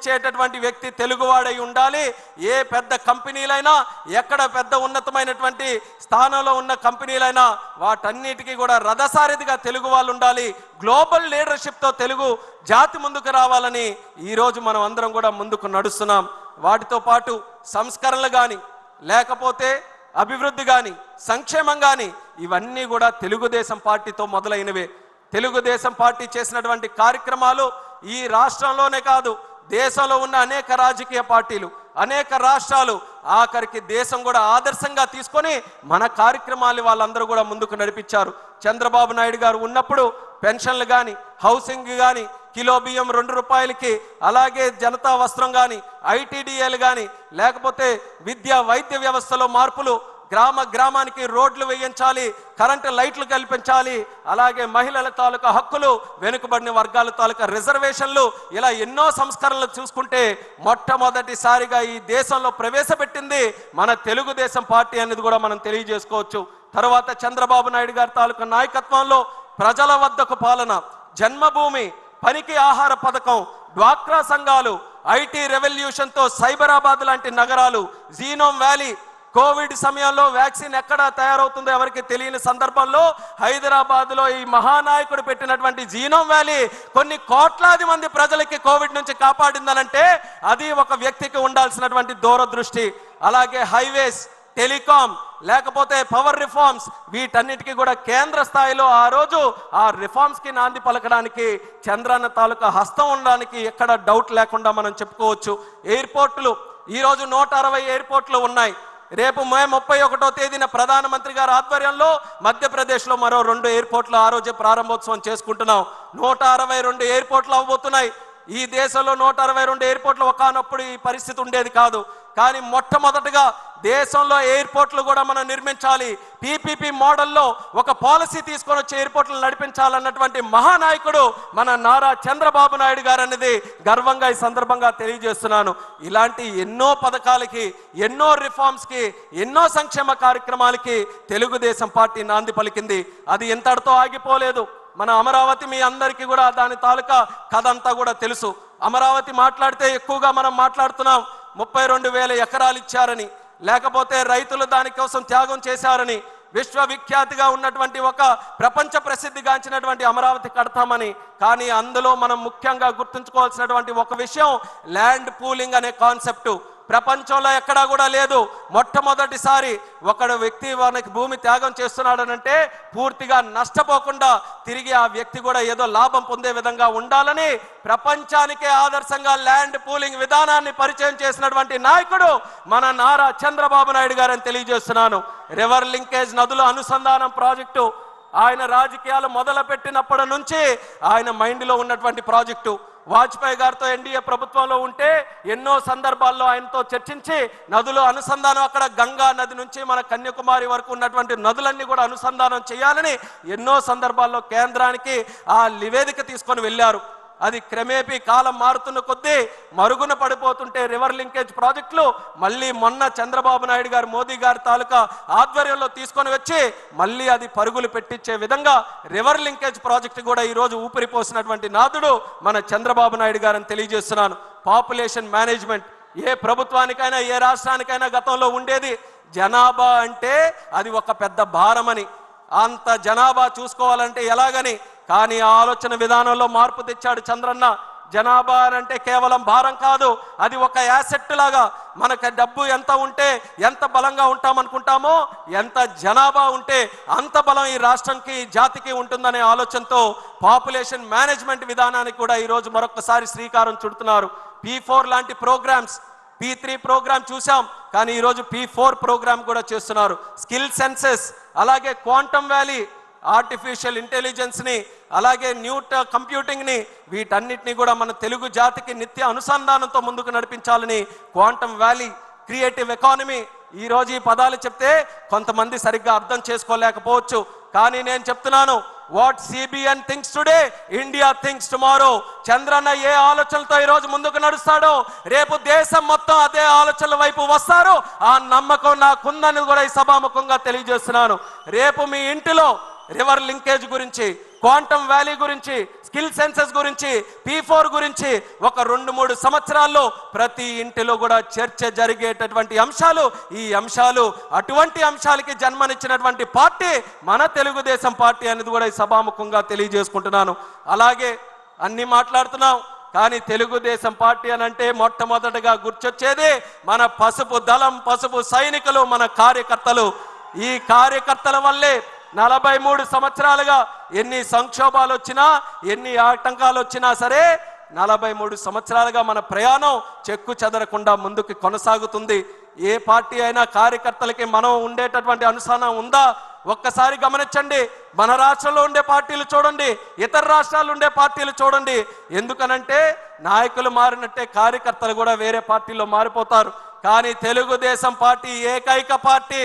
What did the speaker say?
చేసేటటువంటి వ్యక్తి తెలుగువాడై ఉండాలి. ఏ పెద్ద కంపెనీలైనా, ఎక్కడ పెద్ద ఉన్నతమైనటువంటి స్థానంలో ఉన్న కంపెనీలైనా వాటన్నిటికీ కూడా రథసారథిగా తెలుగు వాళ్ళు ఉండాలి. గ్లోబల్ లీడర్షిప్తో తెలుగు జాతి ముందుకు రావాలని ఈరోజు మనం అందరం కూడా ముందుకు నడుస్తున్నాం. వాటితో పాటు సంస్కరణలు కానీ, లేకపోతే అభివృద్ధి కానీ, సంక్షేమం కానీ, ఇవన్నీ కూడా తెలుగుదేశం పార్టీతో మొదలైనవే. తెలుగుదేశం పార్టీ చేసినటువంటి కార్యక్రమాలు ఈ రాష్ట్రంలోనే కాదు, దేశంలో ఉన్న అనేక రాజకీయ పార్టీలు, అనేక రాష్ట్రాలు, ఆఖరికి దేశం కూడా ఆదర్శంగా తీసుకొని మన కార్యక్రమాలు వాళ్ళందరూ కూడా ముందుకు నడిపించారు. చంద్రబాబు నాయుడు గారు ఉన్నప్పుడు పెన్షన్లు కానీ, హౌసింగ్ కానీ, కిలో బియ్యం 2 రూపాయలకి, అలాగే జనతా వస్త్రం కానీ, ఐటీడీఏలు కానీ, లేకపోతే విద్యా వైద్య వ్యవస్థలో మార్పులు, గ్రామానికి రోడ్లు వేయించాలి, కరెంటు లైట్లు కల్పించాలి, అలాగే మహిళల తాలూకా హక్కులు, వెనుకబడిన వర్గాల తాలూకా రిజర్వేషన్లు, ఇలా ఎన్నో సంస్కరణలు చూసుకుంటే మొట్టమొదటిసారిగా ఈ దేశంలో ప్రవేశపెట్టింది మన తెలుగుదేశం పార్టీ అనేది కూడా మనం తెలియజేసుకోవచ్చు. తర్వాత చంద్రబాబు నాయుడు గారి తాలూకా నాయకత్వంలో ప్రజల వద్దకు పాలన, జన్మభూమి, పనికి ఆహార పథకం, డ్వాక్రా సంఘాలు, ఐటీ రెవల్యూషన్తో సైబరాబాద్ లాంటి నగరాలు, జీనోమ్ వ్యాలీ, కోవిడ్ సమయంలో వ్యాక్సిన్ ఎక్కడ తయారవుతుందో ఎవరికి తెలియని సందర్భంలో హైదరాబాద్లో ఈ మహానాయకుడు పెట్టినటువంటి జీనోమ్ వ్యాలీ కొన్ని కోట్లాది మంది ప్రజలకి కోవిడ్ నుంచి కాపాడిందనంటే అది ఒక వ్యక్తికి ఉండాల్సినటువంటి దూరదృష్టి. అలాగే హైవేస్, టెలికాం, లేకపోతే పవర్ రిఫార్మ్స్, వీటన్నిటికీ కూడా కేంద్ర స్థాయిలో ఆ రోజు ఆ రిఫార్మ్స్కి నాంది పలకడానికి చంద్రన్న తాలూకా హస్తం ఉండడానికి ఎక్కడ డౌట్ లేకుండా మనం చెప్పుకోవచ్చు. ఎయిర్పోర్టులు ఈరోజు 160 ఎయిర్పోర్ట్లు ఉన్నాయి. రేపు మే 31వ తేదీన ప్రధానమంత్రి గారి ఆధ్వర్యంలో మధ్యప్రదేశ్లో మరో 2 ఎయిర్పోర్ట్లు ఆ రోజే ప్రారంభోత్సవం చేసుకుంటున్నాం. 162 ఎయిర్పోర్ట్లు అవ్వబోతున్నాయి. ఈ దేశంలో 162 ఎయిర్పోర్ట్లు ఒకనప్పుడు ఈ పరిస్థితి ఉండేది కాదు. కానీ మొట్టమొదటిగా దేశంలో ఎయిర్పోర్ట్లు కూడా మనం నిర్మించాలి. పీపీపీ మోడల్లో ఒక పాలసీ తీసుకొని వచ్చి ఎయిర్పోర్ట్లు నడిపించాలన్నటువంటి మహానాయకుడు మన నారా చంద్రబాబు నాయుడు గారు అనేది గర్వంగా ఈ సందర్భంగా తెలియజేస్తున్నాను. ఇలాంటి ఎన్నో పథకాలకి, ఎన్నో రిఫార్మ్స్కి, ఎన్నో సంక్షేమ కార్యక్రమాలకి తెలుగుదేశం పార్టీ నాంది పలికింది. అది ఇంతటితో ఆగిపోలేదు. మన అమరావతి మీ అందరికీ కూడా దాని తాలూకా కథ అంతా కూడా తెలుసు. అమరావతి మాట్లాడితే ఎక్కువగా మనం మాట్లాడుతున్నాం. 32,000 ఎకరాలు ఇచ్చారని, లేకపోతే రైతులు దానికోసం త్యాగం చేశారని, విశ్వవిఖ్యాతిగా ఉన్నటువంటి ఒక ప్రపంచ ప్రసిద్ధిగాంచినటువంటి అమరావతి కడతామని. కానీ అందులో మనం ముఖ్యంగా గుర్తుంచుకోవాల్సినటువంటి ఒక విషయం ల్యాండ్ పూలింగ్ అనే కాన్సెప్టు ప్రపంచంలో ఎక్కడా కూడా లేదు. మొట్టమొదటిసారి ఒకడు వ్యక్తి మనకి భూమి త్యాగం చేస్తున్నాడనంటే పూర్తిగా నష్టపోకుండా తిరిగి ఆ వ్యక్తి కూడా ఏదో లాభం పొందే విధంగా ఉండాలని ప్రపంచానికే ఆదర్శంగా ల్యాండ్ పూలింగ్ విధానాన్ని పరిచయం చేసినటువంటి నాయకుడు మన నారా చంద్రబాబు నాయుడు గారని తెలియజేస్తున్నాను. రివర్ లింకేజ్, నదుల అనుసంధానం ప్రాజెక్టు ఆయన రాజకీయాలు మొదలుపెట్టినప్పటి నుంచి ఆయన మైండ్లో ఉన్నటువంటి ప్రాజెక్టు. వాజ్పేయి గారితో ఎన్డీఏ ప్రభుత్వంలో ఉంటే ఎన్నో సందర్భాల్లో ఆయనతో చర్చించి నదులు అనుసంధానం, అక్కడ గంగా నది నుంచి మన కన్యాకుమారి వరకు ఉన్నటువంటి నదులన్నీ కూడా అనుసంధానం చేయాలని ఎన్నో సందర్భాల్లో కేంద్రానికి ఆ నివేదిక తీసుకొని వెళ్ళారు. అది క్రమేపీ కాలం మారుతున్న కొద్దీ మరుగున పడిపోతుంటే రివర్ లింకేజ్ ప్రాజెక్టులు మళ్ళీ మొన్న చంద్రబాబు నాయుడు గారు, మోదీ గారి తాలూకా ఆధ్వర్యంలో తీసుకొని వచ్చి మళ్ళీ అది పరుగులు పెట్టించే విధంగా రివర్ లింకేజ్ ప్రాజెక్టు కూడా ఈరోజు ఊపిరిపోసినటువంటి నాదుడు మన చంద్రబాబు నాయుడు గారని తెలియజేస్తున్నాను. పాపులేషన్ మేనేజ్మెంట్ ఏ ప్రభుత్వానికైనా, ఏ రాష్ట్రానికైనా గతంలో ఉండేది. జనాభా అంటే అది ఒక పెద్ద భారమని, అంత జనాభా చూసుకోవాలంటే ఎలాగని. కానీ ఆ ఆలోచన విధానంలో మార్పు తెచ్చాడు చంద్రన్న. జనాభా అంటే కేవలం భారం కాదు, అది ఒక యాసెట్ లాగా. మనకు డబ్బు ఎంత ఉంటే ఎంత బలంగా ఉంటామనుకుంటామో, ఎంత జనాభా ఉంటే అంత బలం ఈ రాష్ట్రంకి, జాతికి ఉంటుందనే ఆలోచనతో పాపులేషన్ మేనేజ్మెంట్ విధానానికి కూడా ఈరోజు మరొకసారి శ్రీకారం చుడుతున్నారు. P4 లాంటి ప్రోగ్రామ్స్, P3 ప్రోగ్రామ్ చూసాం, కానీ ఈరోజు P4 ప్రోగ్రామ్ కూడా చేస్తున్నారు. స్కిల్ సెన్సెస్, అలాగే క్వాంటమ్ వ్యాలీ, ఆర్టిఫిషియల్ ఇంటెలిజెన్స్ని, అలాగే న్యూ కంప్యూటింగ్ని, వీటన్నిటిని కూడా మన తెలుగు జాతికి నిత్య అనుసంధానంతో ముందుకు నడిపించాలని క్వాంటమ్ వ్యాలీ, క్రియేటివ్ ఎకానమీ. ఈరోజు ఈ పదాలు చెప్తే కొంతమంది సరిగ్గా అర్థం చేసుకోలేకపోవచ్చు, కానీ నేను చెప్తున్నాను, what CBN thinks today, India thinks tomorrow. Chandranna ఏ ఆలోచనలతో ఈరోజు ముందుకు నడుస్తాడో రేపు దేశం మొత్తం అదే ఆలోచనల వైపు వస్తారు. ఆ నమ్మకం నాకుందని కూడా ఈ సభాముఖంగా తెలియజేస్తున్నాను. రేపు మీ ఇంటిలో రివర్ లింకేజ్ గురించి, క్వాంటమ్ వ్యాలీ గురించి, స్కిల్ సెన్సెస్ గురించి, P4 గురించి ఒక 2-3 సంవత్సరాల్లో ప్రతి ఇంటిలో కూడా చర్చ జరిగేటటువంటి అంశాలు ఈ అంశాలు. అటువంటి అంశాలకి జన్మనిచ్చినటువంటి పార్టీ మన తెలుగుదేశం పార్టీ అనేది కూడా ఈ సభాముఖంగా తెలియజేసుకుంటున్నాను. అలాగే అన్ని మాట్లాడుతున్నాం, కానీ తెలుగుదేశం పార్టీ అనంటే మొట్టమొదటిగా గుర్తొచ్చేది మన పసుపు దళం, పసుపు సైనికులు, మన కార్యకర్తలు. ఈ కార్యకర్తల వల్లే 43 సంవత్సరాలుగా ఎన్ని సంక్షోభాలు వచ్చినా, ఎన్ని ఆటంకాలు వచ్చినా సరే 43 సంవత్సరాలుగా మన ప్రయాణం చెక్కు చెదరకుండా ముందుకు కొనసాగుతుంది. ఏ పార్టీ అయినా కార్యకర్తలకి మనం ఉండేటటువంటి అనుసంధానం ఉందా? ఒక్కసారి గమనించండి. మన రాష్ట్రంలో ఉండే పార్టీలు చూడండి, ఇతర రాష్ట్రాల్లో ఉండే పార్టీలు చూడండి. ఎందుకనంటే నాయకులు మారినట్టే కార్యకర్తలు కూడా వేరే పార్టీలో మారిపోతారు. కానీ తెలుగుదేశం పార్టీ ఏకైక పార్టీ